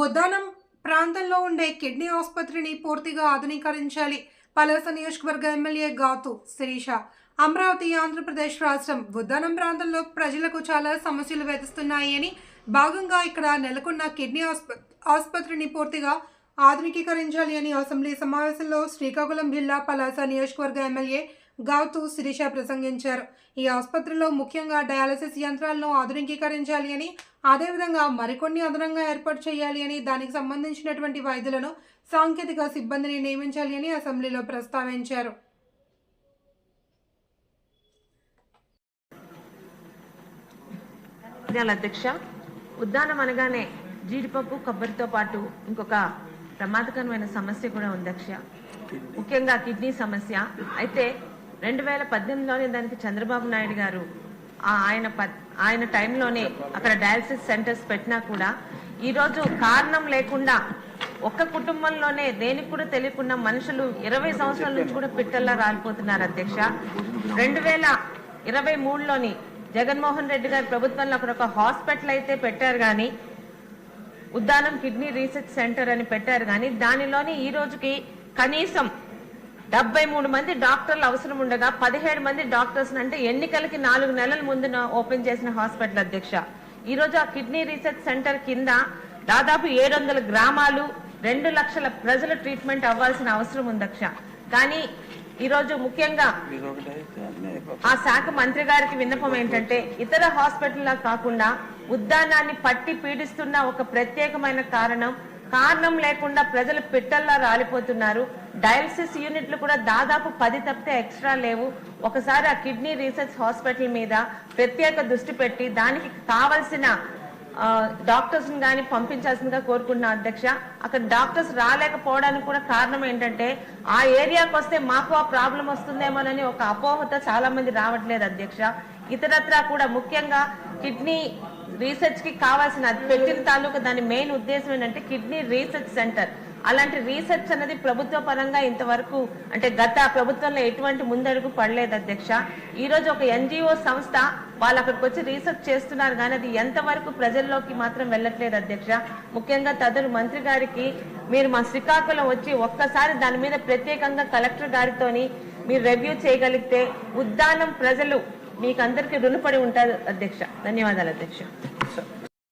ఉద్దానం ప్రాంతంలో ఉండే కిడ్నీ ఆసుపత్రిని పూర్తిగా ఆధునీకరించాలి. పలాస నియోజకవర్గ ఎమ్మెల్యే గాతు శిరీష. అమరావతి, ఆంధ్రప్రదేశ్ రాష్ట్రం ఉద్దానం ప్రాంతంలో ప్రజలకు చాలా సమస్యలు వేధిస్తున్నాయని భాగంగా ఇక్కడ నెలకొన్న కిడ్నీ ఆసుపత్రిని పూర్తిగా ఆధునికీకరించాలి అని అసెంబ్లీ సమావేశంలో శ్రీకాకుళం జిల్లా పలాస నియోజకవర్గ ఎమ్మెల్యే గాతు శిరీష ప్రసంగించారు. ఈ ఆసుపత్రిలో ముఖ్యంగా డయాలసిస్ యంత్రాలను ఆధునికీకరించాలి అని, అదేవిధంగా మరికొన్ని అదనంగా ఏర్పాటు చేయాలి అని, దానికి సంబంధించినటువంటి వైద్యులను, సాంకేతిక సిబ్బందిని నియమించాలి అని అసెంబ్లీలో ప్రస్తావించారు. అధ్యక్ష, ఉద్దానం అనగానే జీడిపప్పు కొబ్బరితో పాటు ఇంకొక ప్రమాదకరమైన సమస్య కూడా ఉంది అధ్యక్ష. ముఖ్యంగా కిడ్నీ సమస్య. అయితే 2018లోనే దానికి చంద్రబాబు నాయుడు గారు ఆయన టైంలోనే అక్కడ డయాలసిస్ సెంటర్స్ పెట్టినా కూడా ఈరోజు కారణం లేకుండా ఒక్క కుటుంబంలోనే దేనికి కూడా తెలియకుండా మనుషులు 20 సంవత్సరాల నుంచి కూడా పిట్టల్లా రాలిపోతున్నారు అధ్యక్ష. 2023లోని జగన్మోహన్ రెడ్డి గారి ప్రభుత్వంలో అక్కడ ఒక హాస్పిటల్ అయితే పెట్టారు కానీ, ఉద్దానం కిడ్నీ రీసెర్చ్ సెంటర్ అని పెట్టారు కానీ, దానిలోని ఈ రోజుకి కనీసం 73 మంది డాక్టర్లు అవసరం ఉండగా 17 మంది డాక్టర్స్ అంటే ఎన్నికలకి 4 నెలల ముందు ఓపెన్ చేసిన హాస్పిటల్ అధ్యక్ష. ఈ రోజు ఆ కిడ్నీ రీసెర్చ్ సెంటర్ కింద దాదాపు 700 గ్రామాలు 2 లక్షల ప్రజల ట్రీట్మెంట్ అవ్వాల్సిన అవసరం ఉంది అధ్యక్ష. కానీ ఈరోజు ముఖ్యంగా ఆ శాఖ మంత్రి గారికి విన్నపం ఏంటంటే, ఇతర హాస్పిటల్లా కాకుండా ఉద్దానాన్ని పట్టి పీడిస్తున్న ఒక ప్రత్యేకమైన కారణం లేకుండా ప్రజలు పిట్టల్లా రాలిపోతున్నారు. డయాలసిస్ యూనిట్లు కూడా దాదాపు 10 తప్పితే ఎక్స్ట్రా లేవు. ఒకసారి ఆ కిడ్నీ రీసెర్చ్ హాస్పిటల్ మీద ప్రత్యేక దృష్టి పెట్టి దానికి కావలసిన డాక్టర్స్ గాని పంపించాల్సిందిగా కోరుకుంటున్నా అధ్యక్ష. అక్కడ డాక్టర్స్ రాలేకపోవడానికి కూడా కారణం ఏంటంటే, ఆ ఏరియాకి వస్తే మాకు ఆ ప్రాబ్లం వస్తుందేమోనని ఒక అపోహతో చాలా మంది రావట్లేదు అధ్యక్ష. ఇతరత్రా కూడా ముఖ్యంగా కిడ్నీ రీసెర్చ్ కి కావాల్సిన పెట్టిన తాలూకా దాని మెయిన్ ఉద్దేశం ఏంటంటే కిడ్నీ రీసెర్చ్ సెంటర్. అలాంటి రీసెర్చ్ అనేది ప్రభుత్వ పరంగా ఇంతవరకు అంటే గత ప్రభుత్వంలో ఎటువంటి ముందడుగు పడలేదు అధ్యక్ష. ఈ రోజు ఒక ఎన్జిఓ సంస్థ వాళ్ళు అక్కడికి వచ్చి రీసెర్చ్ చేస్తున్నారు కానీ అది ఎంతవరకు ప్రజల్లోకి మాత్రం వెళ్ళట్లేదు అధ్యక్ష. ముఖ్యంగా తదురు మంత్రి గారికి మీరు మా శ్రీకాకుళం వచ్చి ఒక్కసారి దాని మీద ప్రత్యేకంగా కలెక్టర్ గారితోని మీరు రివ్యూ చేయగలిగితే ఉద్దానం ప్రజలు మీకు అందరికీ రుణపడి ఉంటారు అధ్యక్ష. ధన్యవాదాలు అధ్యక్ష.